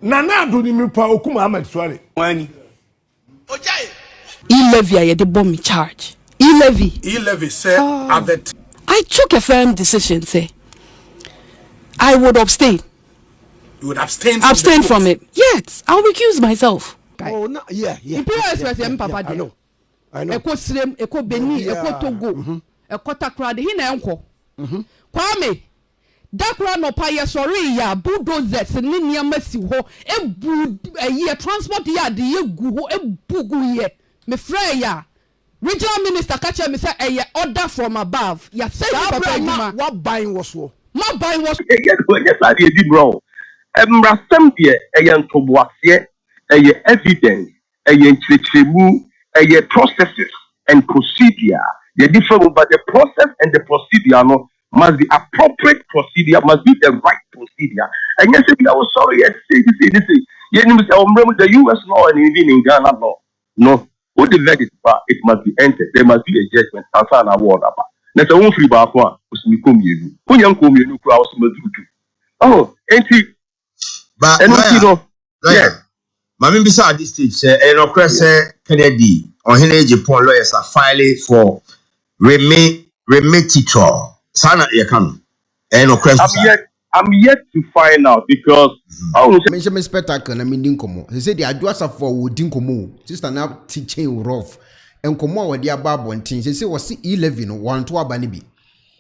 Nana Addo ni mi pa okuma Ahmed Suale. Wani. E-levy I the bomb charge. E-levy Say Ahmed. I took a firm decision, say I would abstain. You would abstain from it. Yes, I'll recuse myself. Oh, no, yeah. Papa, I know. Eko Slim, Eko Beni, Eko Togo, Eko Takrade, Hinenko. Kwame, Dakra no pa sorry ya bulldozers ni nneema si ho ebu ye transport yard ye gu ho ebugu ye me frɛ ya regional minister ka che me say eye order from above ya say papa ma what buying was so ma buying was Yes, I did bro. Rasem de ntoboase evidence nkyerɛkyerɛmu processes and procedure. The different but the process and the procedure no must be appropriate procedure, must be the right procedure. And yes, I was sorry, yes, say. The US law and even in Ghana law. No, what the verdict it must be entered. There must be a judgment. And an award about. That's a one free bar for us. We come here. When you come here, you crowd some do. Oh, ain't he? But yeah. Mami bisa at this stage, no question Kennedy or Henry Japan lawyers are filing for remedial. Sana yakam. No question. I'm yet to find out because I will mention my spectacle. I mean, dinkomo. He said the Adwoa Safo would dinkomo. Sister now teaching rough and komo with their bab one thing. They say was E-levy no one to a banibi.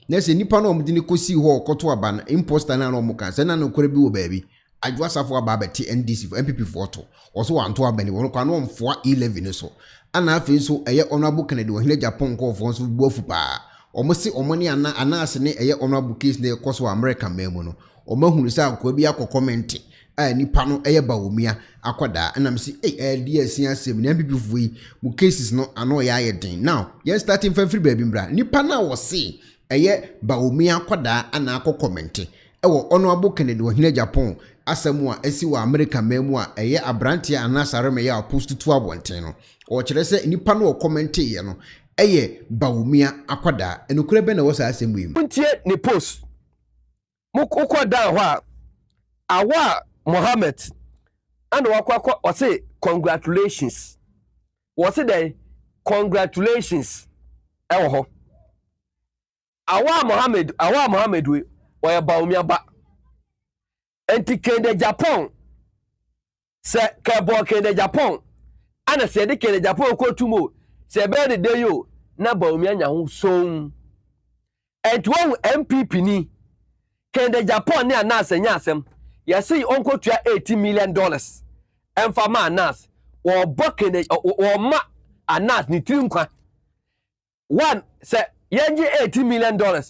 Next, nipa no mudini kosi ho koto aban imposter na no muka. Sena no kwebi baby. Adwoa Safo ababeti NDC for NPP photo. Also one to a bani. One kwano for E-levy no so. Ana afi so eye honorable Kennedy wo hile Japan ko for so bofu pa. Almost see money and anasene a honorable case near Coso American memo. Or Mahun sa ko bi akọ nipa no ba omia akwada and I'm see dear CSM NPP we mu cases no ano ya yedin. Now, yen starting for free baby bra. Nipa na wo see ba omia akwada ana akọ comment. Honorable Kennedy wo hine Japan asemu a esi wa American memo a abrantia anasare me ya post to abonten no. O kire se nipa no comment ye no. Baumia akwada enukure be na wo sa asem wi ntie ne post mukoko da ho awa Mohammed and wakwakwa o say congratulations wo say dey congratulations ewo ho awa Mohammed we o ya baumia ba enti kende Japan se kebo kende Japan ana se de kende Japan ko tumo se be de dey yo na baumia nya ho so enti wo NPP ni kende Japan ni anas nya asem ya say onko tua $80 million emfa ma anas wo bokende wo ma anas ni trinkwa one say yenje $80 million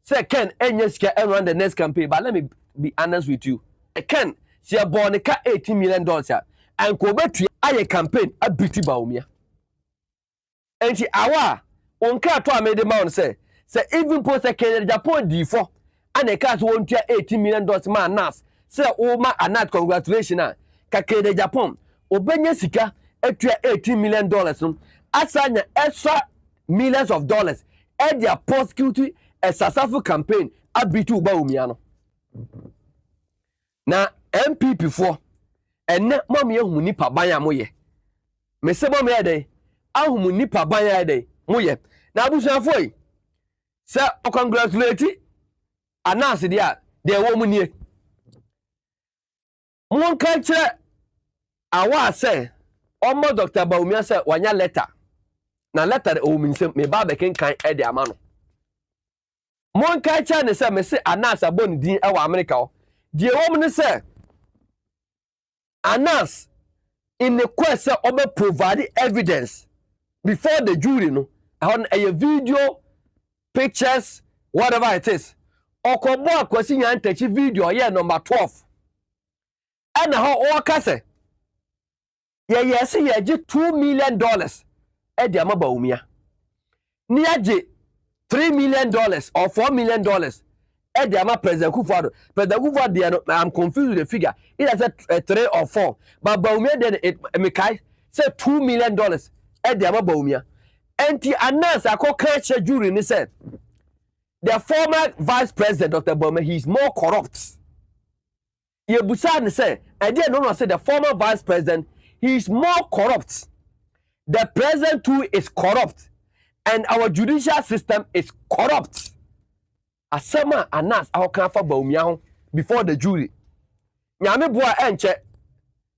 say Ken enye sika run the next campaign. But let me be honest with you, Ken si abonika $80 million ya and ko betu aye campaign abiti baumia enti awa onka to amede ma on say even post Kenya Japan D4 and a cat won tia $80 million man nas say o ma anat congratulations ka Kenya Japan obenya sika etua $80 million no asanya extra millions of dollars e dia prosecute a successful campaign abitu baumia no na NPP for enne mom ye hu nipa ban ya moye me se mom ye dey ahum nipa ban ya dey moye na abusuafo yi se o congratulate announce dia de wo mu nie mon kan kire awa se omo Dr. Baumia se wanya letter na letter o mi se me ba be kan e de ama no mon kan kire ne se me se announce abon din e wa America o de wo mu ne se Anas in the quest of provide evidence before the jury no on a video pictures whatever it is okobo akwasi nyan tachi video here number 12 and how o kase yes ye $2 million e de amaba umia ni age $3 million or $4 million Ediama President Kufuor. President Kufuor, I'm confused with the figure. It has a 3 or 4. But Baumia then it Mekai said $2 million. Ediama Baumia. And the announce I call catch jury and he said the former vice president Dr. Baumia, he's more corrupt. Yebusan say, I didn't know say the former vice president, he is more corrupt. The president too is corrupt. And our judicial system is corrupt. Asema anas our kanfa baumia before the jury. Nyame boa enche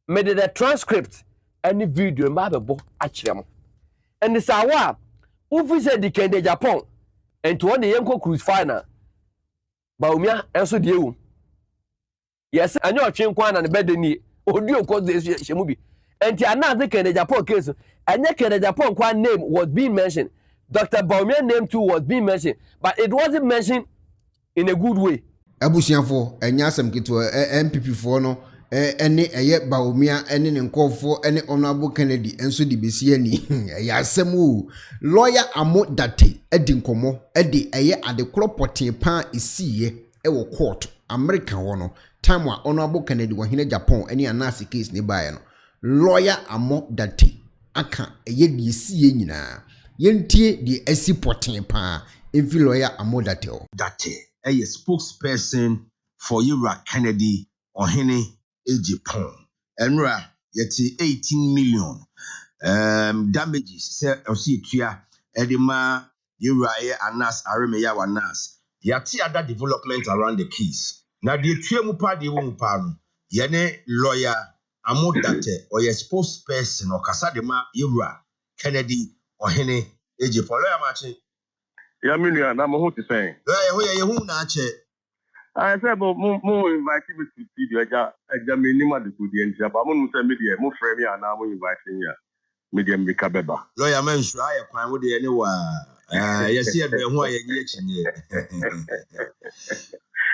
made the transcript any video mbabebo achirem. And this awa ufi said the Kende Japan and to one the Yanko cruise final. Baumia enso die yes, I know chin kwan and bed ni audio cause this shemubi. And the another Kende Japan case and the Kende Japan kwan name was being mentioned. Dr. Baumia name too was being mentioned, but it wasn't mentioned in a good way. Abusianfo enyasem kitwa NPP fo no ene eye Baumia ene ne nkofo ene honorable Kennedy enso di besi ani yasem o lawyer Amodate edi nkomo edi eye adekro potin pan isiye ewo court America wo no time wa honorable Kennedy wo hine Japan ene anase case ne bae no lawyer Amodate aka eye di isiye nyina yentie di esi potin pan enfi lawyer Amodate o Date a spokesperson for Ira Kennedy or Henny Japan. Enra yeti 18 million damages say Ositia Edima Ira Anas Aremeya Wanas. Yati other development around the case. Now the Tuamupa de Wumpano Yene lawyer Amodate or your spokesperson or Casadema Ira Kennedy or Henny Japan. Yeah, I'm what to say. I said, but more invite me to see the minimum the good end. But I'm going to say, media, more friendly, and I'm inviting you. Medium Bicabeba. Lawyer man, try a crime with the anywhere. Yes, here, who are you?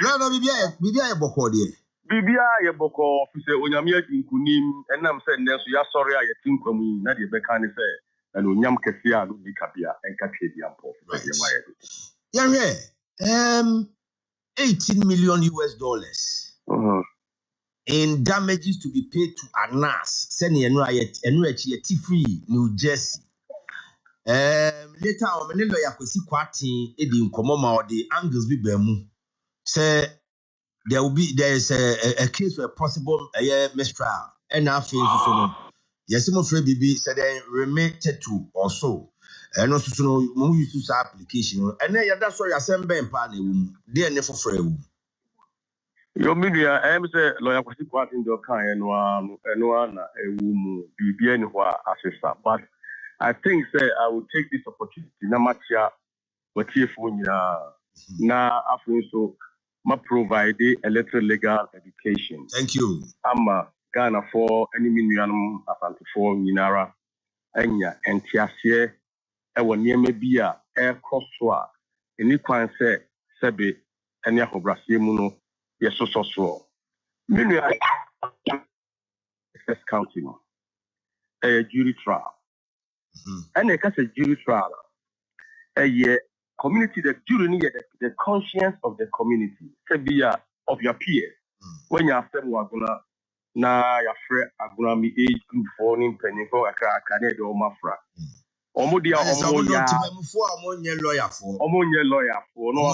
No, Bibia Bokodi. Bibia Boko, officer, when you're making Kunim, and I'm saying, you're sorry, I think for me, not your Becani say, and Unyam Cassia, Bicapia, and Cacadia. Yeah, 18 million US dollars in damages to be paid to Anas, sending a free New Jersey. Later on, many lawyer could see Quati, Eddie Komoma, or the Angles be Bemu. Say there is a case for a possible mistrial. And I feel so. Yes, I'm afraid BB said they remitted to or so. And also to know more use application. And then that's why I send Ben Pani, dear never free. Your media, I am say lawyer was quite in the kind and one a woman be anywhere assessor. But I think say I will take this opportunity. Na matcha what if na after so ma provide electoral legal education. Thank you. I'm Ghana for any million asante for Minara Enya and Tiasie. I will near maybe a air crosswa. Any quan say Sebe and Yahobrasie Muno, yes, so. Meanwhile, first counting a jury trial. And a jury trial. A year community, the jury need the conscience of the community, Sebia of your peers. When you are saying, Waguna, na your friend, Aguna, me age group for him, penny for a canade or mafra. Omodia lawyer for no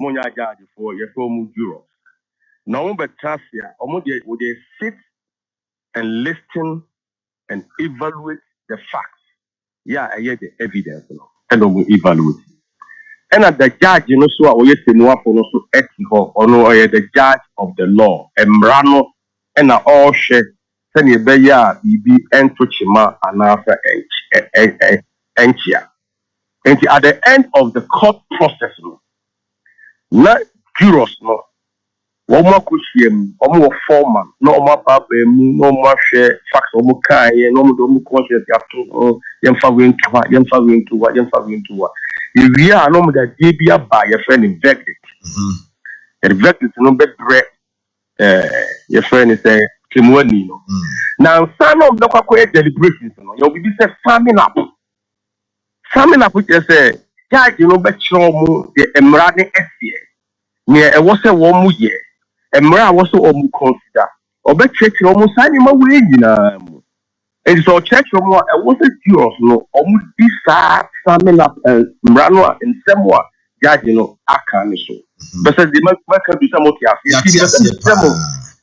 Monya judge for your former jurors. No but Tasia, Omodia would they sit and listen and evaluate the facts. Yeah, I get the evidence and we evaluate. And at the judge, you know, so we say no for no so ethical or no the judge of the law, Emrano and all share. Send you be ya be entochima and after enchia. And at the end of the court process, not jurors, no. One more cushion, one more foreman, no more papa, no more share, facts, no more kind, no more conscious after young following to what. If we are no more that DBA by your friend in verdict. And verdict no better, your friend is a Kimwanino. Now, some of the quiet deliberations, you'll be farming up. Farming up, which is a judge, you know, bet you the Emrani SCA. Near a was a warm year. Emra was so almost consider. Or bet church almost signing my way, you know. And so church more, I wasn't yours, no, almost this farming up and Mrano and somewhat, judge, you know, I can't so. But the make do some of the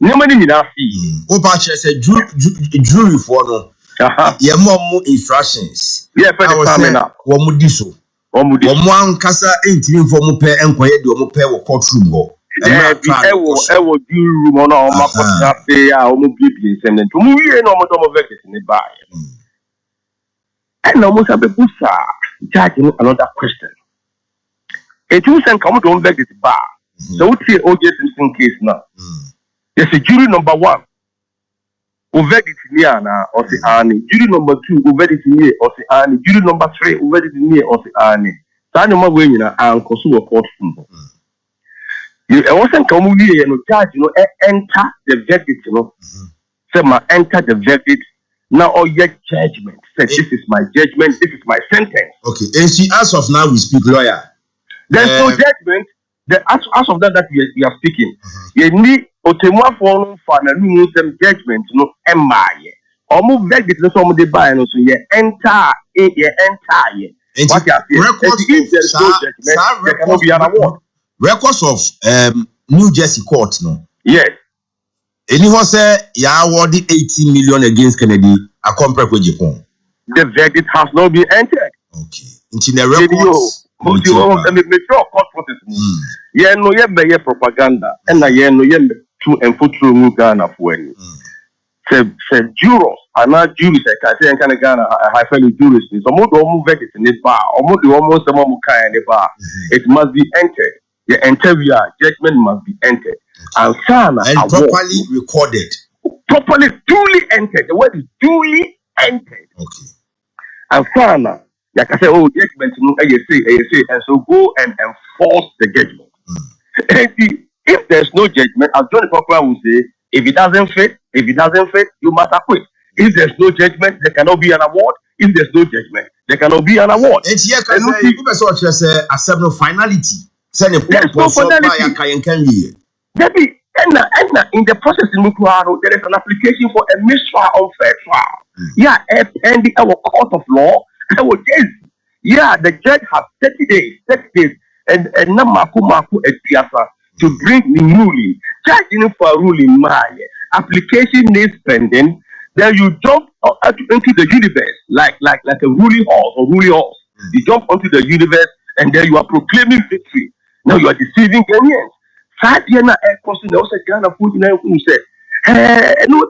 Nobody need to see. Opa say jury for no. Ye more instructions. Yeah, for the family now. Wo diso. Wo ankasa entimi for mo pe enkoye de mo pe wo courtroom go. Yeah, ewo jury room on o ma ko na pe ya o mo bibie nsem ne. Mu wie no mo do mo verdict ni ba. And no mo sabe pusa. Judge another question. It was and come to verdict ba. So we see OJ Simpson case now. There's a jury number 1. Who verdict near na or say Annie. Jury number 2 who verdict near or say Annie. Jury number 3 who verdict near or say Annie. So no more way na and kosu a court room. You wasn't come here no judge enter the verdict Say ma enter the verdict now or your judgment. Say this is my judgment. This is my sentence. Okay. And she as of now we speak lawyer. There's no judgment. As of that we are speaking, you need Otemwa for some judgment, no emaye. Almost verdict no some de buy no so ye enter. What you records if there's no judgment, there cannot be an award. Records of New Jersey court no. Yes. Anyone say ya awarded 18 million against Kennedy a compare with Japan. The verdict has not been entered. Okay. In the records. Yeah, no, yeah, propaganda, and I no, yeah, to and put through Ghana for any. Said jurors are not Jews. I say, kind of Ghana, I feel jurists. So, more almost verdict in the bar, almost some more kind of bar. It must be entered. The interview judgment must be entered, and properly recorded. Properly, duly entered. The word is duly entered. Okay. And sana. Like I say, judgment, say, and so go and enforce the judgment. If there's no judgment, as Johnny Papa will say, if it doesn't fit, you must acquit. If there's no judgment, there cannot be an award. If there's no judgment, there cannot be an award. And here, accept no finality. There's no finality. In the process in Mukwaro, there is an application for a mistrial or fair trial. Yeah, pending our court of law. Yeah, the judge has 30 days, and Namaku Etiasa to bring the ruling. Judging for a ruling, my application is pending. Then you jump into the universe like a ruling horse You jump onto the universe, and then you are proclaiming victory. Now you are deceiving Ghanaians. Sadiana air crossing also Ghana food in who said, no,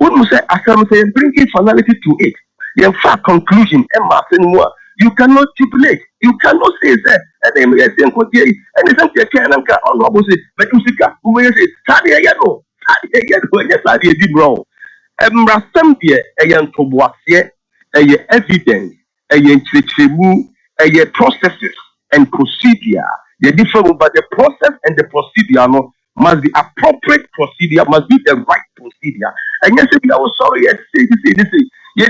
who say, I can say, bringing finality to it. In fact, conclusion, you cannot stipulate. You cannot say that. And then we are saying, and it's something Kantanka on opposite, but you see, who will say, Sadia Yano, Sadia did wrong. Rasambia, a young Toboasia, a evidence, a tribu, a processes and procedure. The different, but the process and the procedure must be appropriate procedure, must be the right procedure. And yes, I was sorry, yes, say. The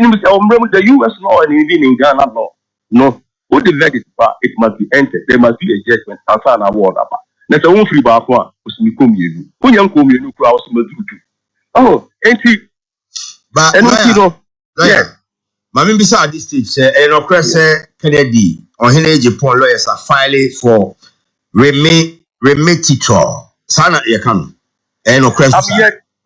US law and even in Ghana law. No, what the verdict bar, it must be entered. There must be a judgment and sign a word about. That's a one free bar for we come you. When you come you crowd. Oh, ain't he? But yeah. Mammy beside this stage, and of course, Kennedy or Henry Japan lawyers are filing for remedial. Sana Yakan. And of course,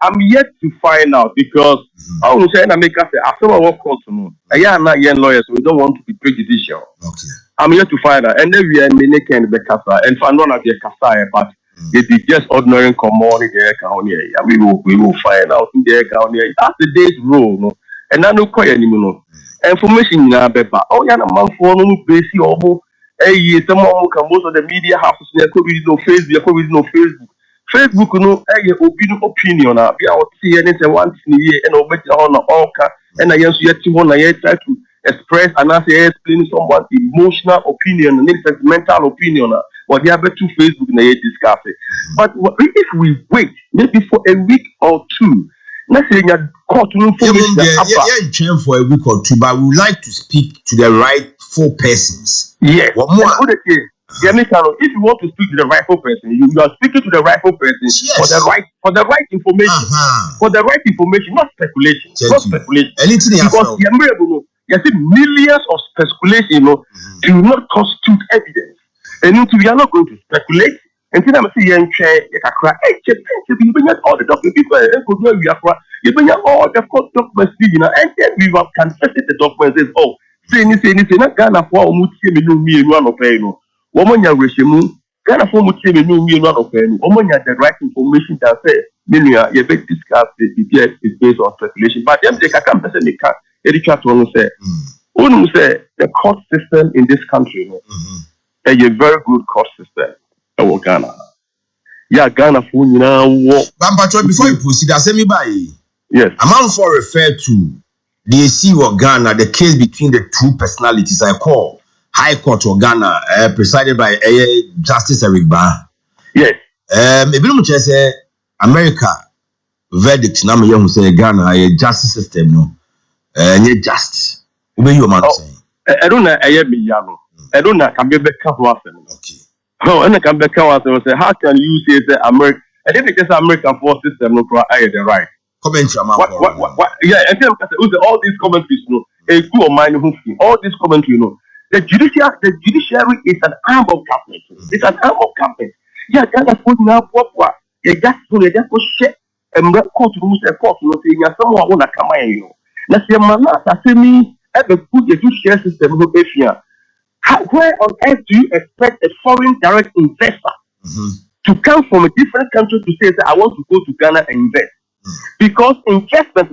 I'm yet to find out because I will say in America, after I work court, young lawyers, we don't want to be prejudicial. Okay. I'm yet to find out. And then we are in the Casa, and for none of the Casa, but it is just ordinary commodity there. We will find out in the account here. That's the day's rule, no? And I don't quite anymore. Information in our paper. Oh, yeah, a month for no basic or someone can most of the media houses no Facebook. Facebook, no, opinion. I see anything once in a year and over on all and I just yet to try to express and I say explain someone's emotional opinion and mental opinion. Or they have to Facebook and they discuss it. But if we wait maybe for a week or two, let's say you're caught to information for a week or two, but we would like to speak to the rightful persons. Yes. What more? If you want to speak to the rightful person, you are speaking to the rightful person for the right information. For the right information, not speculation. Not speculation. Because you see millions of speculation do not constitute evidence. And we are not going to speculate And then I see young chair, I cry, hey, you bring all the documents, people, you bring all the court documents, and then we can test the documents. Says, oh, say anything, not Ghana for me and one of them. Woman, your regime, Ghana for me and one of them. Woman, the right information that says, Milia, you better discuss the DPS is based on speculation. But then they can't present the car, say, the court system in this country is a very good court system. Ghana. Yeah, Ghana for now. But before you proceed, I say me by. Yes. Amount for refer to the AC of Ghana, the case between the two personalities I call High Court of Ghana, presided by Justice Eric Ba. Yes. Maybe no say America verdict na me who say Ghana a justice system no. Just. Ube you man saying. I don't know me yano. I don't know can be better. Okay. Oh, and I can be say how can you say America? I think it's American force system no the right. Commentary what yeah, and then all these commentaries, a good mind who all these commentary, the judiciary is an arm of government. It's an arm of government. Yeah, Ghana put now what you just share and court rules a court, saying someone wanna come in. Now say manata say me ever put the judiciary system of Asia. Where on earth do you expect a foreign direct investor to come from a different country to say that I want to go to Ghana and invest? Because investment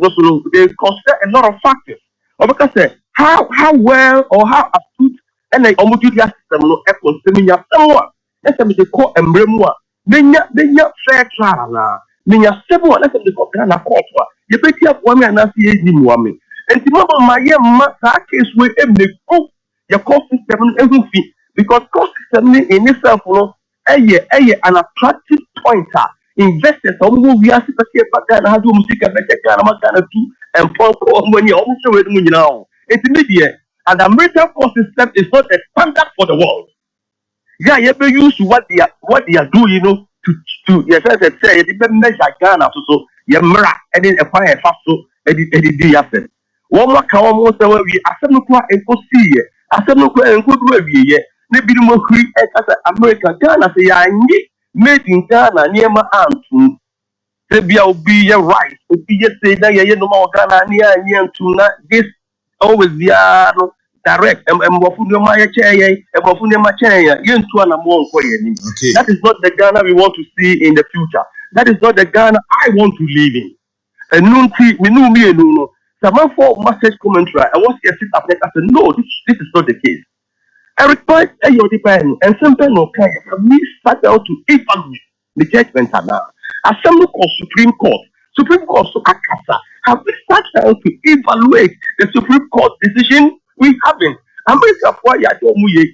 they consider a lot of factors. Or because how well or how astute and a homogeneous system no considering someone. Let's say they call embremwa. Menya fair trial na. Menya several let's say they call Ghana court. You bet up one and I see any woman. And the moment my case with go your court system everything because court system in itself an attractive pointer. Investors, we are supposed to have do music and Ghana and for money almost already now. It's immediate, and the American court system is not a standard for the world. Yeah, you ever use what they are doing, to yes, I say, it depends measure Ghana so you mara and then acquire fast so the asset. One more can almost say we accept no qua and go see it. Accept no qua and good way yet. Maybe more create as America Ghana say I need. Made in Ghana near my aunt. Will be your right. Will be your say that you no more Ghana near to this always the direct and my chair, and my chair, you to an among. That is not the Ghana we want to see in the future. That is not the Ghana I want to live in. And no, some for message commentary. I was here sit up there. I said, no, this is not the case. I require your depend and sometimes okay, we start out to evaluate the judgment now. As some call Supreme Court so Akasa have we started out to evaluate the Supreme Court decision we haven't. America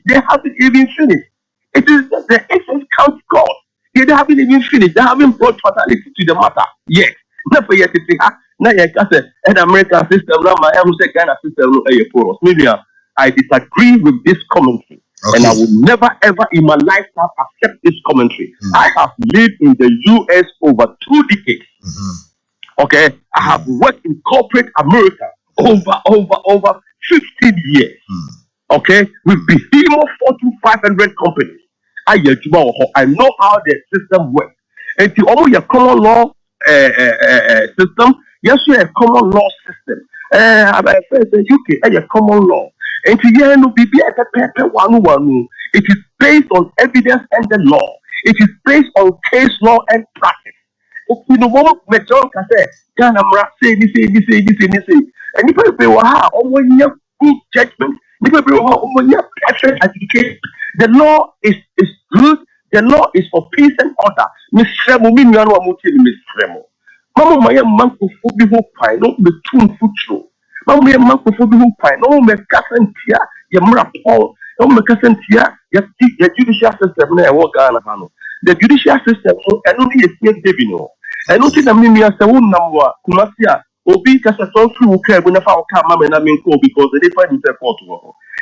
they haven't even finished. It is the Essex County Court. They haven't even finished. They haven't brought fatality to the matter yet. Never yet to say now you can say an American system now my Ghana system for us. Maybe I disagree with this commentary, and I will never ever in my lifetime accept this commentary. I have lived in the US over 2 decades. Okay, I have worked in corporate America over 15 years. Okay, with behemoth Fortune 500 companies. I know how the system works. And to all your common law system, yes, you have a common law system. The UK a common law. And to it is based on evidence and the law. It is based on case law and practice. You know what Major can say, Ghana say this. And if you have good judgment, if you have perfect education, the law is good, the law is for peace and order. Miss Fremo, Miss Fremo. Mama, my man who be fine, not be too foot. Mama, my man who fine, no me cousin tia, your mother Paul, no me cousin tia, your judicial system, the judicial system, and only a snake devino. And not in the Mimia Sauna, Kumasia, Obi Casaton through care when I found come and I mean go because they find himself out.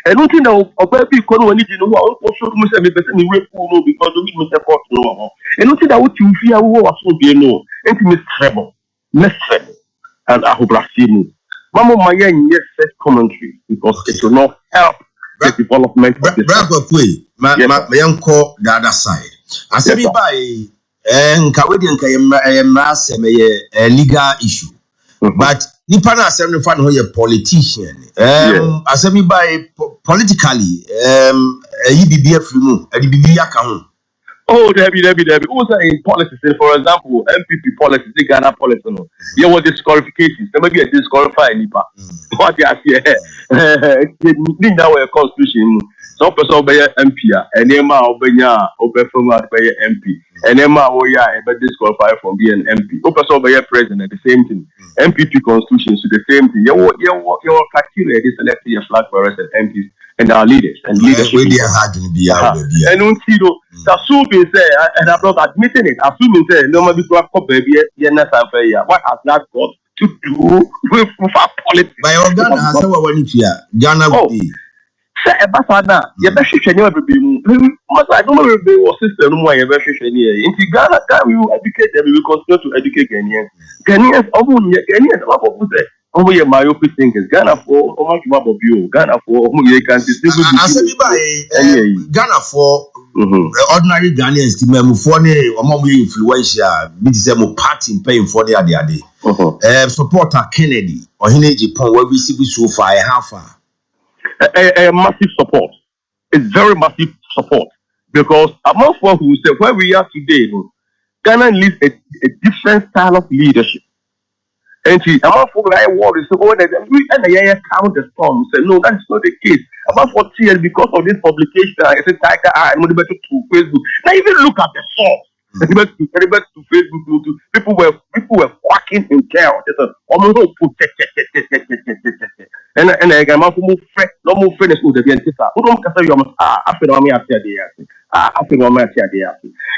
And not in the baby Kono and you know, also must have been because of Mr. Porto. And not in the what you fear who was so dear no, and Miss Treble, Miss Treble, and I hope I see me. Mama, my young yes said commentary because it will not help the development of the my young call the other side. Asemi by nkawedi nka legal issue. But nipa na asem no fa no ye politician. Asemi by politically EBBF mu, EBBF aka ho. Oh, Debbie. Also in policies, for example, NPP policies, the Ghana policy, no. There was disqualifications. There may be a disqualified nipa. What you see here? Now a constitution. So person be MP, and Emma Obenya, Oberfoma be MP, and Emma Oya be disqualified from being MP. Person be president, the same thing. MPP constitution, so the same thing. Your criteria is selecting your flag bearers and MPs. And our leaders and leadership. And assuming say, and I'm not admitting it, assuming say, no matter what baby, what has that got to do with our politics? By Ghana, I saw one here. Ghana will be. Say, Basana, your best share never be. Must I don't know what system no more your best share near. In Ghana, we will educate them, we will continue to educate Ghanaians. Ghanaians, what was it? Oh, yeah, myopic thinkers. Ghana for how much about you? Ghana for you can distribute. Ghana for ordinary Ghanaians. The memo for ne among influential. Be the same party paying for the other. Supporter Kennedy or Japan where we see so far a massive support. It's very massive support because among what who say where we are today, Ghana needs a different style of leadership. And about for I worry so when we count the storm say no, that's not the case. About 40 years because of this publication, I said Tiger I'm motivated to Facebook. Now even look at the source. To Facebook, people were quacking in chaos. And I got more fresh, no more finish with the antifa. Who don't say you must after me after the after me after the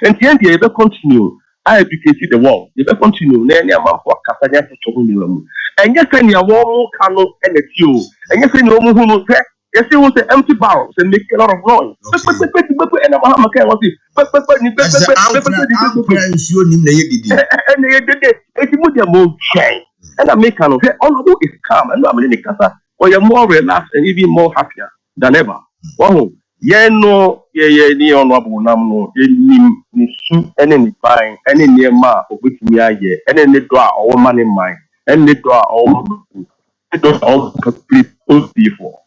and the end they continue. I educate the world. They will continue. Any amount for Catania to Chobunium. And yes, any more canoe and a few. And yes, any more who say, yes, it was the empty barrels and make a lot of noise. And I'm a but and I make kind of honorable is calm and I'm in the casa or you're more relaxed and even more happier than ever. Wow. Yeah, no, yeah, honorable namno, any fine, any near ma, of which me I hear, and then they draw all money in mine, and they draw all complete before.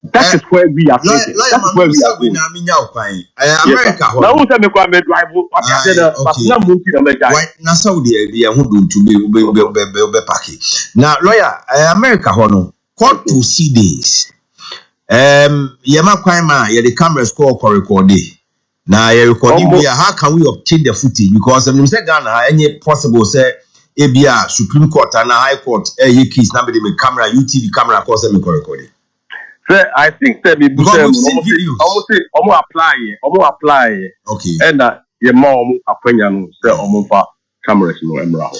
That is where we are. That is where we are going. America. Now, who's a drive? Now, Saudi who do to be package. Now, lawyer, America, hono, court to see this. Yama Kwaima, the cameras call for recording. Now, recording, how can we obtain the footage? Because I'm saying Ghana, any possible say, ABR, Supreme Court, and High Court, keys, nobody with camera, UTV camera, cause them recording. I think that we almost apply. Okay. And that your mom opinion say almost cameras no emerald.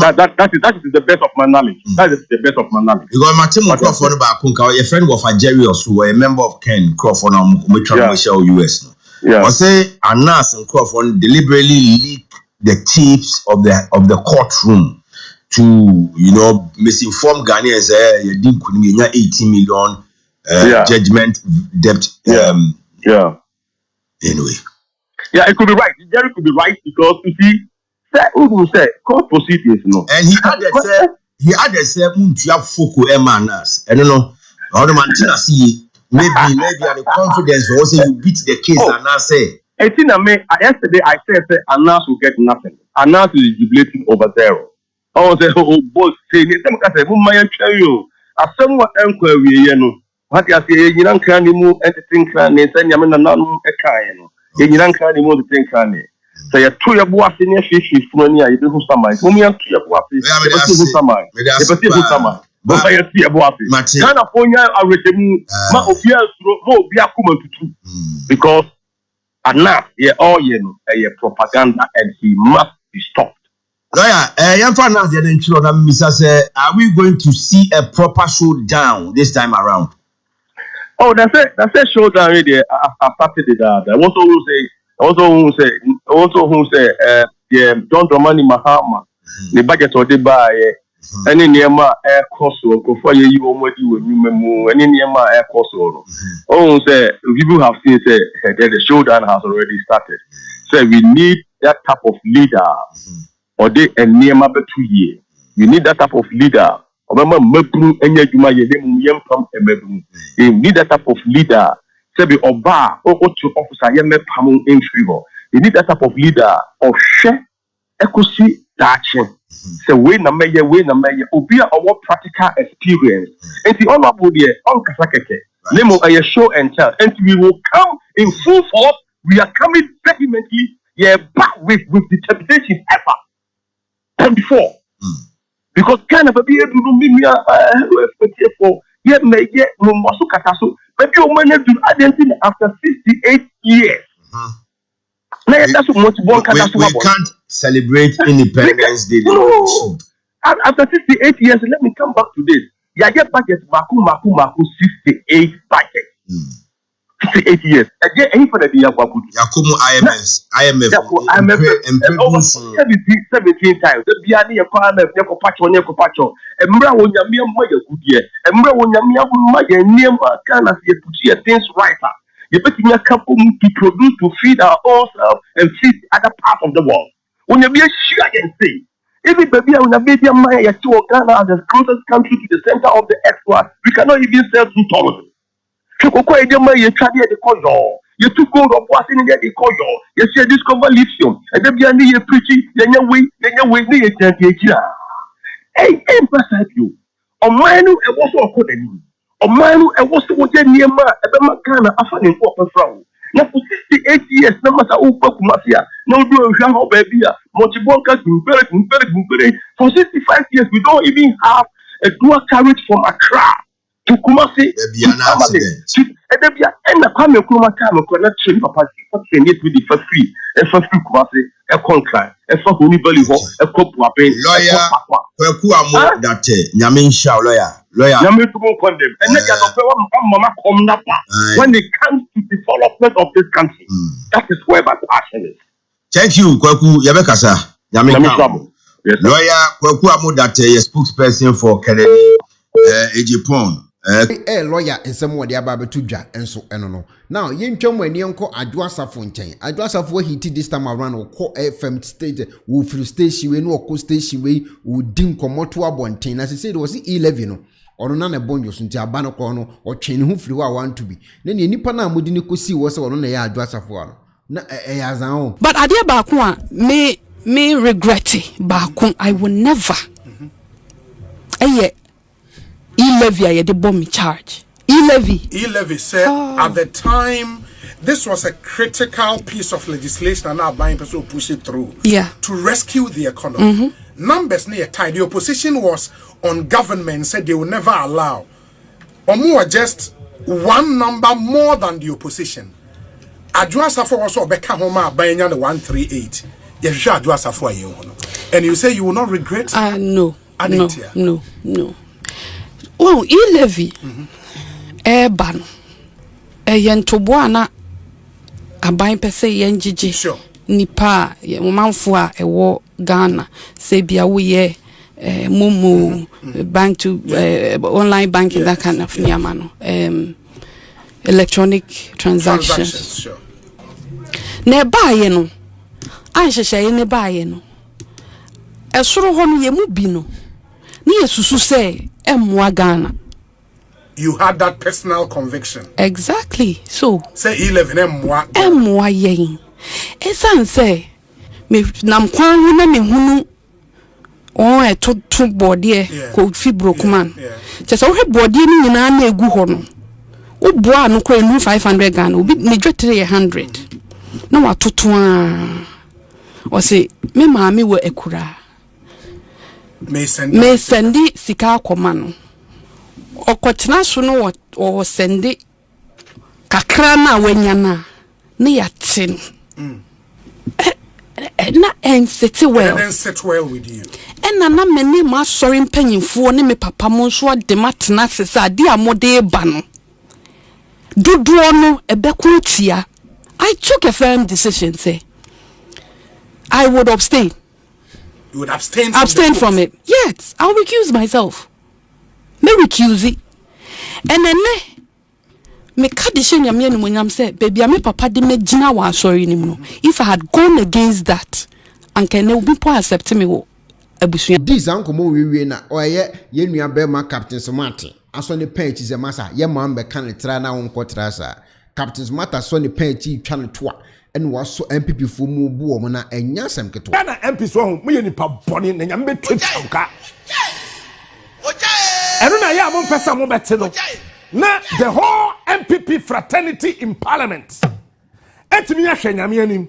That is the best of my knowledge. That is the best of my knowledge. Because Martin Crawford about Kunka, a friend of Jerry or so, a member of Ken Crawford on Michelle US. Yeah. Or say Anas and Crawford deliberately leak the tips of the courtroom to misinform Ghanaians. You didn't 18 million. Judgment debt. Anyway. Yeah, it could be right. Jerry could be right because you see, say court proceedings, and he added seven to have focal emanas. I don't know. How the man see maybe the confidence for also you beat the case and now say. Yesterday I said Anas will get nothing. Anas is jubilating over zero. I was both saying it. As someone inquiry, what you say, you don't can't move anything, and send Yamina non a kind. You don't can't move the thing, can you? So you're 2 years boss in your fish from you do some mind. Whom you have 2 years boss, some mind. But I see a boss. California, I recommend because enough, all a propaganda, and he must be stopped. Lawyer, are we going to see a proper showdown this time around? Oh, that's a showdown already. I started it out. I also who say, John Dramani Mahama, the budget or the buy, any near my air cost or go for you almost do with you, any near my air cost or. Oh, say, people have seen say that the showdown has already started. say we need that type of leader. Or they and near my 2 years. We need that type of leader. You need that type of leader. Say be oba or to officer yeme pamu in favor. You need that type of leader or share equity dache. Say we na meye obia our practical experience. And the honorable there on kasakeke. Nemo a show and tell. And we will come in full force. We are coming vehemently. Yeah, back with determination ever than before. Because kind of a be able to meet me for yet may get no muscle catasso. Maybe your man do identity after 68 years. That's what we can't celebrate Independence Day. No. After 68 years, let me come back to this. Yeah, get budget Maku 68 budget. 68 years. Again, any for the Yakumu IMF over 17 times. The Biani Yakumu Yakupacho, and Mra when Yamia Maya good year, and Mra when Yamia Maya near Makana, you put your things right. You're putting a couple to produce to feed our own self and feed other parts of the world. When you be sure and say, every baby on a media Maya to Ghana as the closest country to the center of the extra, we cannot even sell 2,000. You took gold of what's in the coyo. You share discover lithium, and then be a near preaching, then your way, hey, emphasize you. On mine, I was all good. On mine, I was near my Ghana, a funny open from. Now for 68 years, no matter who Mafia, no do a baby, Mochibonka, for 65 years, we don't even have a dual carriage from Accra. To Kumasi, and the Kwame Kumakano cannot change Papa with the first free, and for free Kumasi, a contract, and for Unibali, a cop lawyer, that Yamin Shaw lawyer, Yamin to condemn, and let Mama come when it comes to the development of this country. That is where my passion is. Thank you, Kwaku Yabekasa, Yamin lawyer, Kwaku Amu, that a spokesperson for Kennedy, Ejipon. Lawyer and some more the about to ja and so no. Now yen chum when yanko Adwoa Safo nchen. Adwoa Safo he this time around or call FM state wo free station we no ko station we wo din komoto abonten as he said was 11 no. Ono na bonyo so nti aba no ko no o twene hu free wa want to be. Na ne nipa na amodi ne kosi wo se ono na ya Adwoa Safo no. Na yazan o. But ade ba ko a me regret ba ko I will never. E-levy I the bomb charge. E-levy said at the time this was a critical piece of legislation and now buying people push it through to rescue the economy. Numbers near tied. The opposition was on government said they will never allow or more just one number more than the opposition. Adwoa Safo also Beka Homa buying the 138. Yes, Adwoa Safo and you say you will not regret? No. Oh, e-levy. Ban. Yen toboana aban pese yen jiji. Sure. Nipa manfo a ewo Ghana se bia wo ye momo bank to online banking that kind of nyama no. Electronic transactions. Sure. Ne baye no. Anhyehyeye ne baye no. Esoro ho no ye mu bi no. Ni yesusu se emwa Ghana. You had that personal conviction. Exactly. So say 11 emwa yen. Esan say me nam kwan hu na me hunu on to body ko fibro man. Just so he body ni nyina na egu ho no. Wo boa no ko enu 500 Ghana obi me dwe 300. Na watoto a. O say me maami wo ekura. Me sendi sika akoma no okotena so no o sendi kakra na wanya na ne yate no na and sit well with you na meni ma sorry mpanyimfo ne me papa mo so de matena sesa de amode ba no dodo no ebeko tia. I took a firm decision say I would abstain. You would abstain from it. Yes, I'll recuse myself. Me recuse it. And then me kadishe nyame no munyam say baby me papa de me gina wa sorry ni no if I had gone against that and can no be accept me wo abusu this uncle mo we na oye ye nua be ma Captain Smart aso ne pen chi ze masa ye ma be kan tra na won kotra sa Captain Smart aso ne pen chi twa no toa en waso NPP fo mu bu o mo na enya sem keto na MP so ho mo ye nipa boni na nyam be twetwuka enu na ya mo pesa mo bete no na the whole NPP fraternity in parliament etimi ya hwenyame anim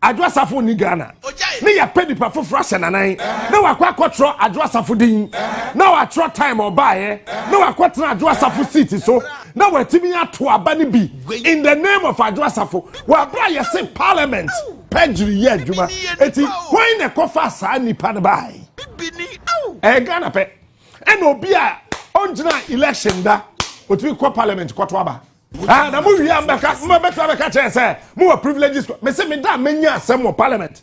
Adwoa Safo ni Ghana ne ya pedi pa foforo asenanan na wakwa kotro Adwoa Safo din na wa tro time obaye na wakwa Adwoa Safo seat so na watimi ato aba ne bi in the name of Adwoa Safo wa bra ye say parliament perjury ye adwuma eti when e kofa sa nipa ne bai Ghana pe en obi a onjina election da otumi ko parliament koto aba na mu wi ambeka mo beta beka che say mo privileges me say me da menya asem mo parliament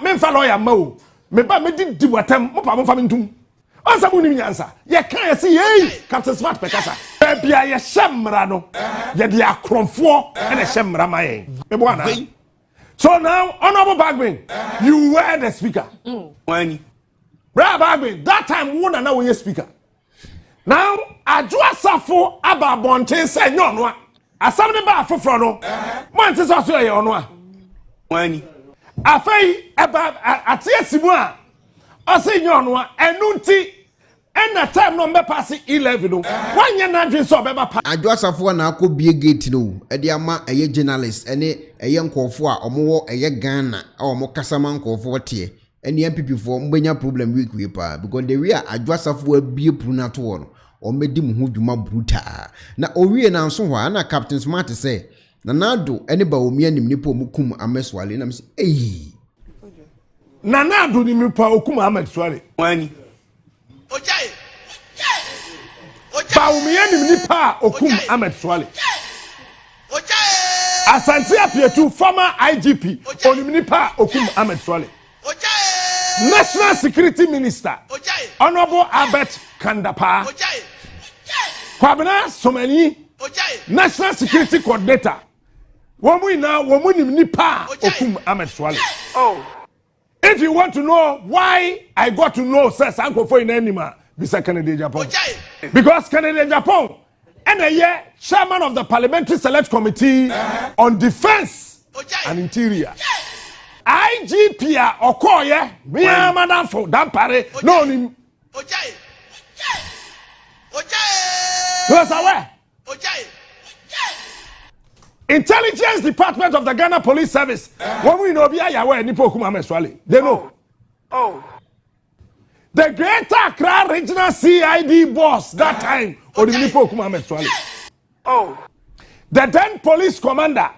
me fa lawyer ma o me ba me di watam mo pa mo fa me ntum onsa mu ni nyansa ye kan ye say hey Captain Smart pekasa bia ye hyemra no ye de akronfo na hyemra ma ye me bo ana so now honorable Bagwin you were the speaker when bra Bagwin that time won na we speaker now Adwoa Safo aba bonten say nyono asam ne ba foforo no mo ante so ye ono a wani afei eba atiasimu a o say nyono a enu nti ena time no mbe pass 11 no wanye na dwen so be ba pa Adwoa Safo na akobie gate no e de ama eye journalist ene eye nkofo a omo eye Ghana a omo kasama nkofo tie ene NPP fo mbenya problem week pa because the way Adwoa Safo abie puna to no o medi mu dwuma bruta na owie na nso ho na Captain Smart say na Addo ene ba omi anim nipa omukum Ahmed Suale na me say na Addo ni nipa okum Ahmed Suale wani ojai ba omi anim nipa okum Ahmed Suale ojai Asante Apietu former IGP onim nipa okum Ahmed Suale National Security Minister Honorable Albert Kandapa Kwabena Somani National Security Coordinator Womu nipa okum Ahmed Suale. If you want to know why I got to know says Uncle for in anima bisa Canada Japan because Canada Japan and a year chairman of the Parliamentary Select Committee on Defense and Interior IGP Okoye me madam for dampare no nim ojai was aware Intelligence Department of the Ghana Police Service when we know be aware ni pokum Ahmed Suale they know the Greater Accra Regional CID boss that time or the pokum Ahmed Suale the then police commander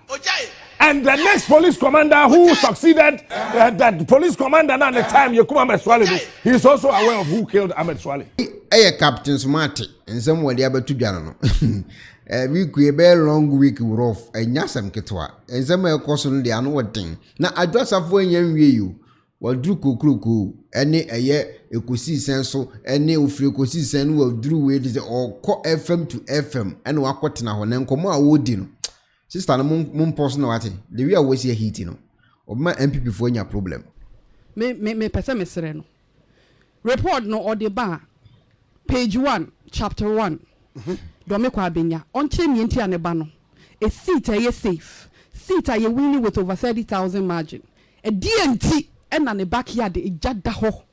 and the next police commander who succeeded that police commander at the time Yakum Ahmed Suale he is also aware of who killed Ahmed Suale. Captain Smart and somewhere the other two no week we be long week rough and yasam ketwa and some question the another thing na Adwoa Safo yen wie you wadru kokruku ene eye ekosi senso ene ofri ekosi sen wadru we de or FM to FM and wakotena ho na nkomo a wodi no sister no mum post no wate the way we see heat no obma NPP fo nya problem me pese me sere no report no or the bar page 1 chapter 1 do me kwa benya onche mi enti aneba no a seat are safe seat are winning with over 30,000 margin a DNT and an backyard e jada ho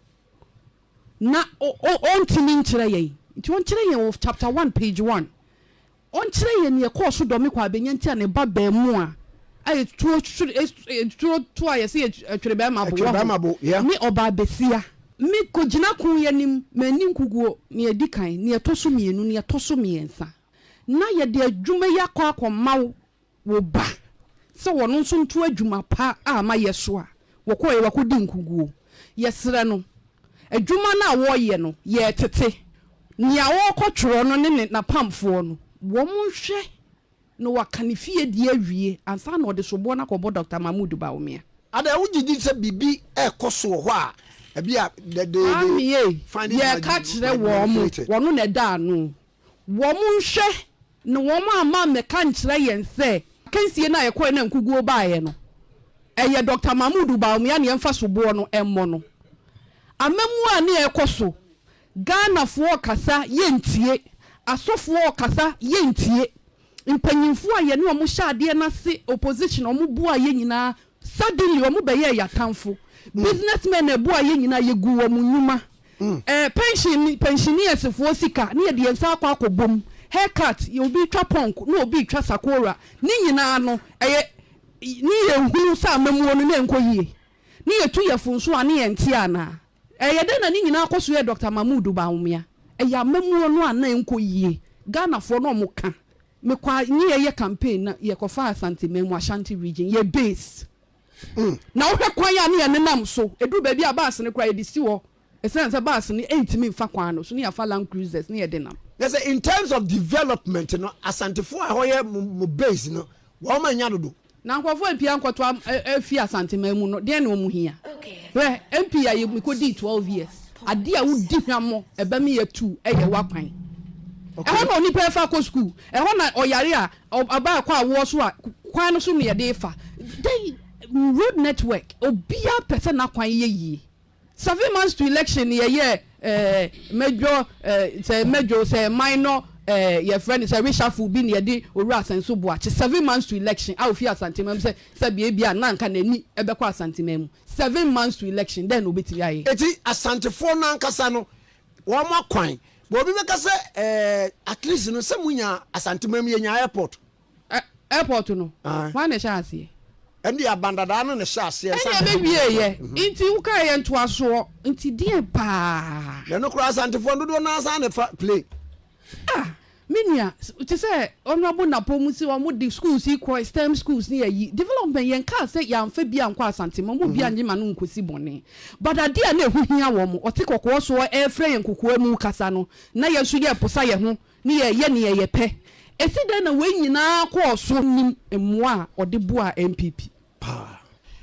na onti mi nkyere ye nti onkyere ye of chapter 1 page 1 onkyere ye ne ko so do me kwa benya enti aneba ba mu a ay to aye se atwere ba mabo me oba besia me kogina kun yanim mani nkuguo ne edikan ne etoso mienu ne etoso miensa na ye de adwuma yakọ akọma wo ba se wono nso nto adwuma pa a ma yeso a wokọ ye wakodi nkuguo yesere no adwuma na wo ye no ye tete ne a wokọ tworo no ne na pamfo no wo monhwe no wakanifie die awie ansa na ode sobo na kọbọ Dr. Mahmoud Baumia ada wugidi se bibi ekoso ho a ebia ye catch the worm wono na da no wo monhwe no woma ama me kan kire yen se kansie na ye kɔ na nkuguo baaye no eye Dr. Mahmoud Bawumia ne emfa sobo no emmo no amamu a ne ekoso Ghana fo kasa yentie asofo kasa yentie mpanyimfo a ye ne omo hyade na se opposition omo bu a ye nyina suddenly omo be ye yatamfo businessmen na bu a ye nyina ye gu omo nyuma pensioniers fo sika ne ye de ensa akwa akobom haircut you be twa punk no obi twa sakora ni nyina no ni ye hunu sa amamu no na enkoyie ni ye tu ye funso a ne ye ntie ana de na ni nyina akoso ye Dr. Mahmoud Bawumia amamu no ana enkoyie Ghana fo no mo ka me kwa ni ye campaign na ye kofa Asantememu Ashanti region ye base na wo hwekwan ya ne ye nenam so edu ba bi abas ne kwa ye di si wo esense bas ne entimi mfa kwan no so ne ya fa Land Cruisers ne ye denam. Yes, in terms of development, Asantefo ahoye mo base no, wo ma nya dodo. Na nkofo empia nkoto afi Asantememu no, de na omu hia. Okay. MP ya me ko di 12 years. Ade a wo di hwamo eba me ye 2 eye wakwan. Okay. Ehona oni pe fa ko school. Ehona oyare a aba kwa wo so a kwan no so ne ye de fa. They road network obia person na kwan ye yi. 7 months to election ye major say minor your friend say reshuffle bi ne de owura asenso boache 7 months to election a ofi Asantememu say bia na nka nani ebekọ Asantememu 7 months to election then obetiri aye eti Asantefo na nkasa no wo ma kwan bo bi meka say at least no say munya Asantememu ye nya airport no wa na sha ase endi abandada no ne sha ase enye be wie ye nti uka ye nto aso nti die pa le no kura Asantefo dodo na asa ne play minia ti say honorable napomu si omo di schools equal STEM schools ni yi development yen ka say ya mfa bia nkwa Asantememu bia nyima no nkosi bone but ade a na ehuhia wo mo ote kokko so e frɛ yen kokko mu kasa no na ye so ye posa ye ho ni ye ne ye pɛ esi da na we nyina kɔ so nim emmoa ode bo a NPP pa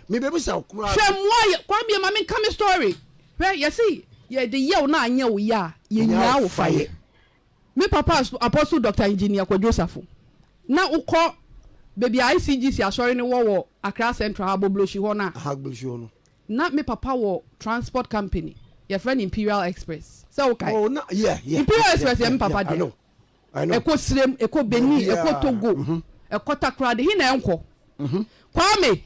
me be bisa okura hwɛ mmoa ye kwa bia ma me come story hwɛ ye see ye de ye na anya wo ya ye nyina wo faye me papa apostle Dr. Engineer Safo na ukọ baby ICGC asori ni wo Accra Central Abobloshi ho na me papa wo transport company your friend Imperial Express so okay oh no yeah Imperial Express me papa I know eko Srem eko Beni eko Togo eko Takrade hi na enko Kwame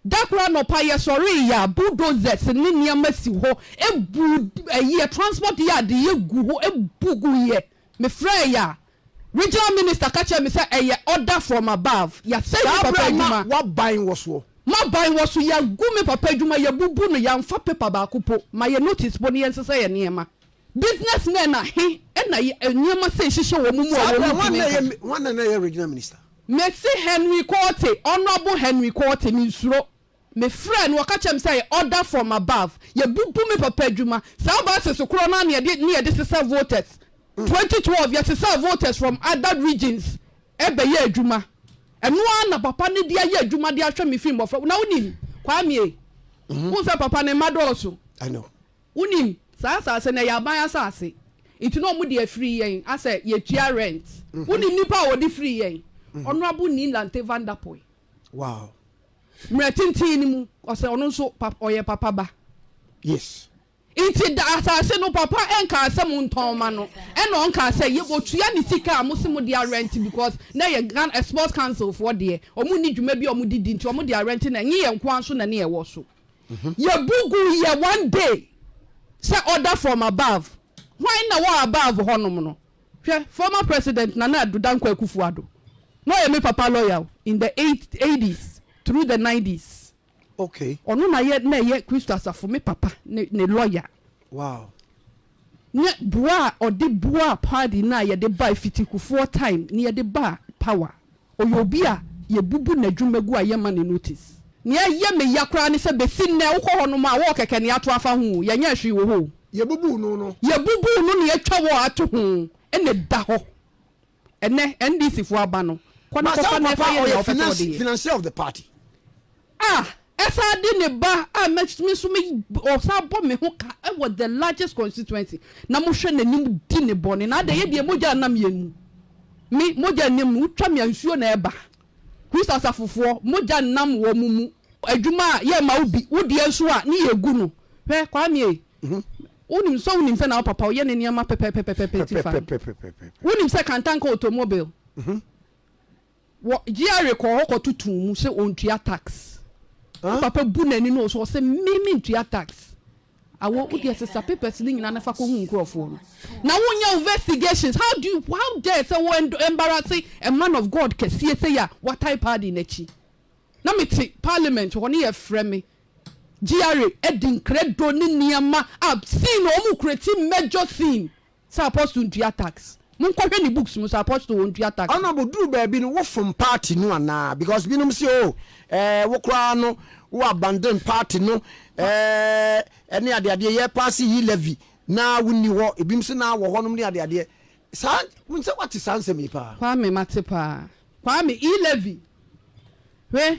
dakura no pa ye sori ya bulldozers ni niam si ho ebu ye transport yard ye gu ho ebugu ye me freya regional minister catch me say order from above ya say papa adwuma what buying was so ma buying was so ya gu me papa adwuma ya bubu no ya mfa paper ba kopo ma ye notice bo ne yense say ye niema businessmen na he na niema say hihye wo mumu wo one na ye regional minister me say Henry Cote honorable Henry Cote ni nsuro me friend wo catch me say order from above ya bubu me papa adwuma sa ba se so kro na ne ye de sesa voters 2012 yes sir voters from other regions ebe ye adwuma eno na papa ne dia ye adwuma dia hwe me film of na unim Kwame who say papa ne madoso I know unim sa se na ya ban asase it no mu dia free yen ase ye tua rent unim nipa wo di free yen honorable ni Lante Vanderpool wow mretintin ni mu ose ono so oye papa ba yes inti da asase no papa enka asem nton ma no e no nka say ye otua ni sika amusimo dia rent because na ye Ghana Sports Council for there omu ni dwuma bi omu didi nti omu dia rent na nye ye nkwan so na ne ye wo so ye bugu ye one day say order from above why na wa above honom no hwe former president Nana Addo Dankwa Akufo-Addo no ye me papa lawyer in the 80s through the 90s okay onu na ye Christo Asafo me papa ne lawyer wow ne bua ode bua party na ye de buy fitikufor time ne ye de ba power oyobi a ye bubu na dwumagu a ye ma ne notice ne ye me yakra ne se be sin na wo ho no ma wo keke ne ato afa ho ye nya hwe wo ho ye bubu no ne ye twa wo ato ho ene da ho ene NDC fo aba no kono papa na fa ye financier of the party esa di ne ba me so me osa bo me ho ka e was the largest constituency na mo hwe nanim di ne bone na da ye de moja nam yenu me moja nim utwa me ansuo na eba Kristo asafofo moja nam wo mumu adwuma ye ma obi wodi enso a ne yegu no hwe kwa me unim se na papa ye ne niam pepepepepe tifa unim se Kantanka automobile wo GRA ko hoko tutu mu se ontua tax papa bu nani no so se me ntua tax awo udi asesa papers ni nyina na fa ko hu nkrofo na wonya investigations how dare say wo embarrassing a man of God kese say ya what type party na chi na meti parliament ho ne ye frame GRA edin credo ni niama ab seen o mu create major scene say apostle ntua tax mun ko hwe ni books mu say apostle ntua tax ana bo duru ba bi no wo from party no ana because binum say wo kra no wo abandon party no ene ade ye pass yi levy na woni wo ebim se na wo honom ne ade sa mun se what sanse me pa kwa me mate pa kwa me e levy we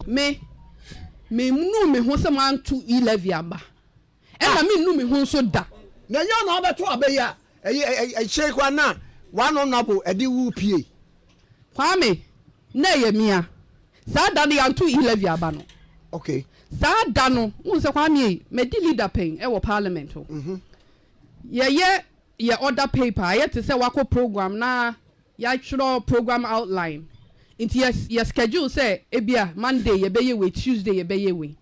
me nu me ho se man to e levy aba e na me nu me ho so da na nya na obeto abeya e share kwa na one honorable edi wu pie kwa me na ye mia sa da ne anto e levy aba no okay sa da no unse kwa me di leader pen e wo parliament ho ye order paper ye te say wako program na ya chro program outline into yes schedule say ebia Monday ye beye we Tuesday ye beye we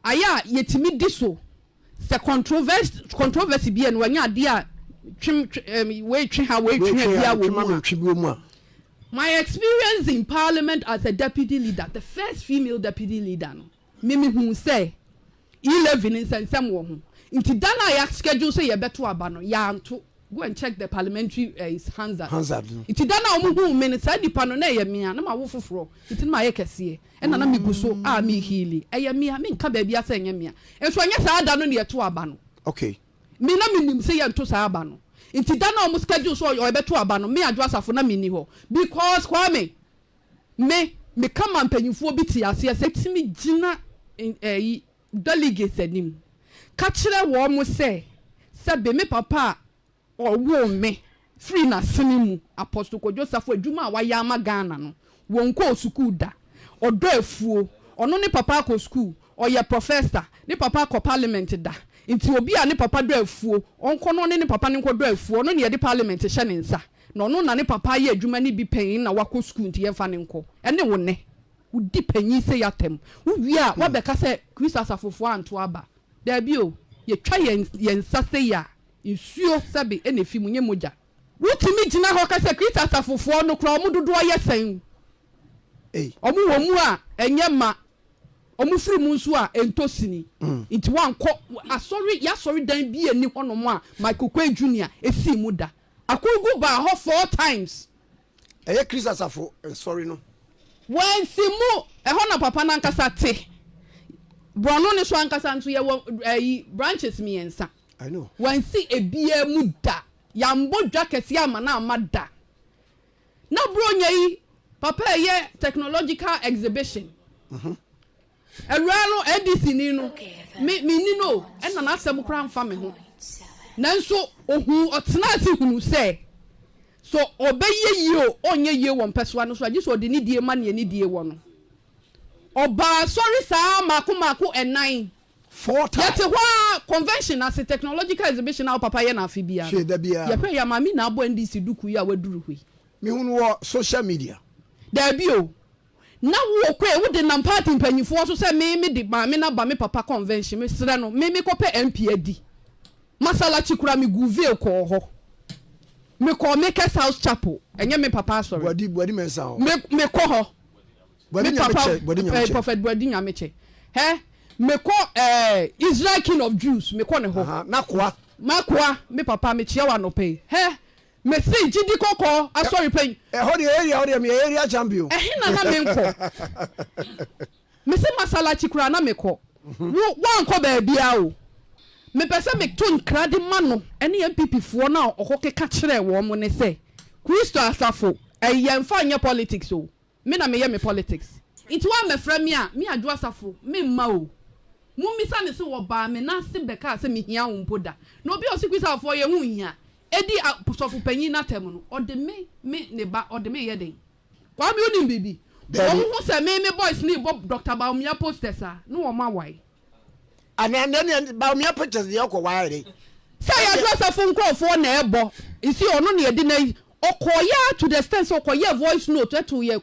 aya ye timi diso se controversy bi en wanya ade a we twe ha we twe bia we mu. My experience in parliament as a deputy leader, the first female deputy leader no mimi hu say 11 in sensem wo ho inti dana ya schedule say ye beto aba no ya anto go and check the parliamentary Hansard inti dana omu hu minister dipa no na ye mia na ma wo foforo inti ma ye kese e na mi guso a mi healy e ye mia mi nka ba bia say nye mia enso anya sa ada no ne yeto aba no okay mi na mi nim say ye nto sa aba no inti dana omu schedule so ye beto aba no me Adwoa Safo na mi ni ho because kwa me kama mpanyimfo bi ti ase ase timi gina delegates anim ka kire wo mo se be me papa o wo me free na sini mu apostle ko Joseph adwuma wa ya ma Ghana no won ko school da odo afuo ono ne papa ko school o ye professor ne papa ko parliament da nti obi a ne papa do afuo onko no ne papa ne ko do afuo no ne ye de parliament hye ne nsa no no na ne papa ye adwuma ne bi pen na wako school nti ye fa ne nko ene wo ne udi panyi se yatem wi a wa beka se Kristo asafofo anto aba da bi o ye twa ye nsa se ya nsuo sabe ene fi munye moja wutimi gina ho ka se Kristo asafofo no kra omu dodo ye sen omu wo mu a enye ma omu firi mu nso a entosini nti wanko asori dan bi ani honom a Michael Kwei Junior esi mu da akogu ba ho 4 times eye Kristo asafo sorry no when simu ho na papa na nkasa te brono ne so ankasa nso ye branches mi ensa I know when see ebia mu da yambo dwa kese ama na amada na bronya yi papa ye technological exhibition Erano ADC ni no me ni no e na asem kra mfa me ho nanso ohu otena ase hunu se so obeye yi o onye yi won pesoa no so agi so de ni die ma ne ni die wo no oba sorry sa mako enan 4 times yete ho convention as a technological exhibition na papa ye na afibia ye pe ya mami na abo NDC duku ya waduru hui me hunu wo social media da bio na wo kwe wo de nam party mpanyifo so se me de ba me na ba me papa convention me sere no me ko pe MP adi masala chikura me guve ko ho me ko make house chapel enye me papa sorry body mensa ho me ko ho body nyameche prophet body nyameche he me ko Israel king of Jews me ko ne ho makwa me papa me chia wa no pay he me say jidi koko sorry pen ho the area champion hina na me nko me say masala chikura na me ko wo nko ba bia o me pese me to nkrade ma no ene NPP fo na okokeka kire wo mo ne say Kristo asafo yemfa anya politics o me na me ye me politics it wa me fra me a me Adwoa Safo me mma o mu misa ne se wo ba me na se beka se me hia wo mpoda no obi o se Kristo afo ye hu hia edi sofu panyin na tem no ode me ne ba ode me ye den kwa me oni bibi wo hu se me boys ni bob Dr. Baumia posters a no wo ma wai ana ne Baumia pictures de okọ wai re say ya sofu nkrofo na ebo isi ono ne edi na okoya to the extent okoya voice note to your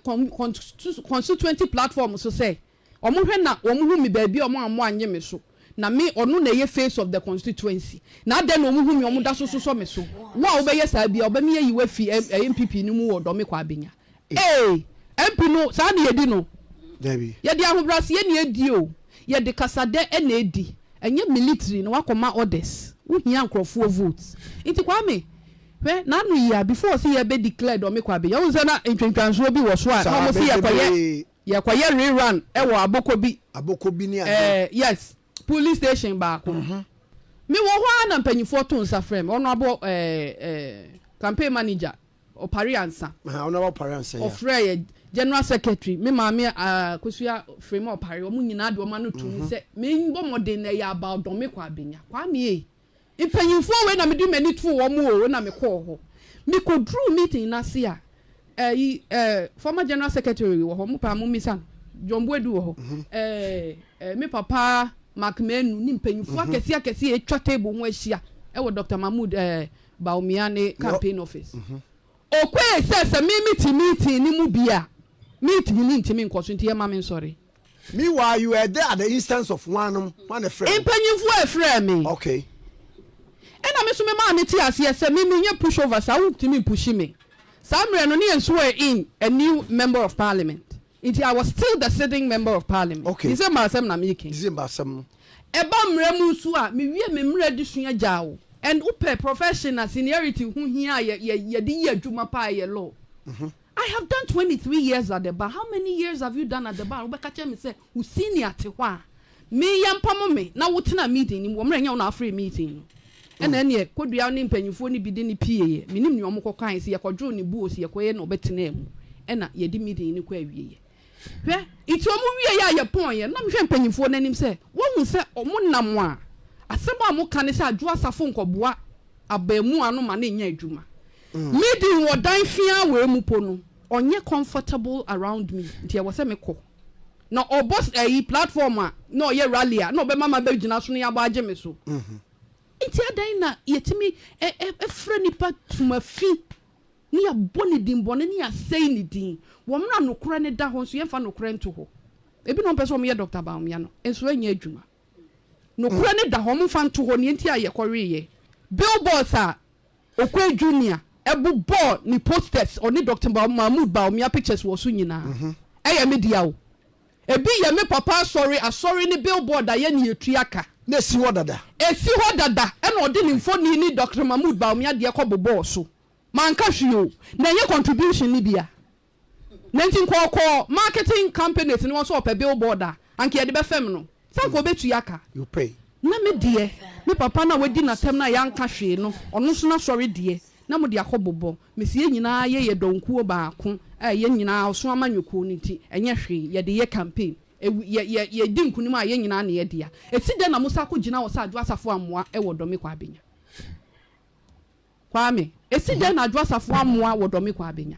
constituency platform so say omuhwe na omuhu mi baabi omo amo anye me so na me onu na ye face of the constituency na de no omuhu mi omo da so so me so wa obeye sa bia obemi yi wa fi NPP ni mu wodo me kwa abenya MP no sa na yedi no Debbie ye di ahobrase ye na edi o ye de kasade e na edi enye military na wakoma orders wo hia nkrofo votes iti kwa me na no ya before say ye be declared o me kwa abenya wo se na ntwentwanso bi wo so a na mo se ye kwa ye rerun e wo abokobi ni yes police station back me wo ho na mpanyifo to nsa frame ono abo campaign manager opari ansa ono opari ansa of frey general secretary me ma me kosua frame opari omu nyina de oma no tumi se me mbo modern na ya about don me kwa abenya kwa me mpanyifo we na me du mani tu wo mu o na me call ho me ko drew meeting na se a former general secretary wo ho mu pa mu misan Jombo edu wo ho me papa Makmenu ni mpanyifo akesi etwa table ho ahia e wo Dr. Mahmoud Baumia ne campaign office okwe se meeting ni mu bia meeting ni ntimi nkoso nti e ma me sorry meanwhile you were there at the instance of one friend mpanyifo friend me okay ena me so me ma ne ti ase se me nye push over sa wo ntimi push me Samre no ni enso in a new member of parliament. I was still the sitting member of parliament. Okay. December asem na making. December asem. Eba mremu so a me wie me mre de sua jawo. And upe professional seniority hu hia ye di adwuma pa ye law. I have done 23 years at the bar. How many years have you done at the bar? Obeka che me say, "U senior te hwa." Me yampamo me na wotena meeting ni wo mre nya na free meeting. And then ye kodua ni mpanyifo ni bidi ni pie minim ni omko kan se ye kodwo ni bu o se ye koye na obetena mu ena ye di meeting ni kwa awie hwe iti omu wie ya ye pon ye na mhwe mpanyifo nanim se wo hu se omu nam a aseba mo kan se Adwoa Safo nkoboa abamu anu ma na nya adwuma meeting wo dan fia we mu po no onye comfortable around me nti e wo se me ko na obos platform a na ye rally a na obema ma ba gina so na ya ba age me so iti adan na yetimi efre nipa tumafi ni ya boni dimbone ni ya sei ni din wo mra nokora ne da ho so ye fa nokora nto ho ebi no pese o me Dr. Baumia no enso anya adwuma nokora ne da ho mo fa nto ho ne nti aye koreye billboards a okwa junior ebu ball ni posters oni Dr. Mahmoud Baumia pictures wo so nyina eye media o ebi ye me papa sorry ni billboard aye ni etuaka na si ho dada ena odi ni mfoni ni Dr. Mahmoud Baumia de ko bobo so manka hwio na ye contribution ni bia nantin ko marketing companies ni won so pe billboard a anke ye de be fem no sanko betu aka you pay na me de me papa na wadi na tem na yanka hwe no ono so na sorry de na mo de akobobo mesie nyina ye donkuo baako ye nyina so amanyoko ni ti enye hwe ye de ye campaign ye di nkunim a ye nyina na ye dia eti de na musa ko gina wo sa Adwoa Safo amoa e wodome kwa abenya kwa me esi de na Adwoa Safo amoa wodome kwa abenya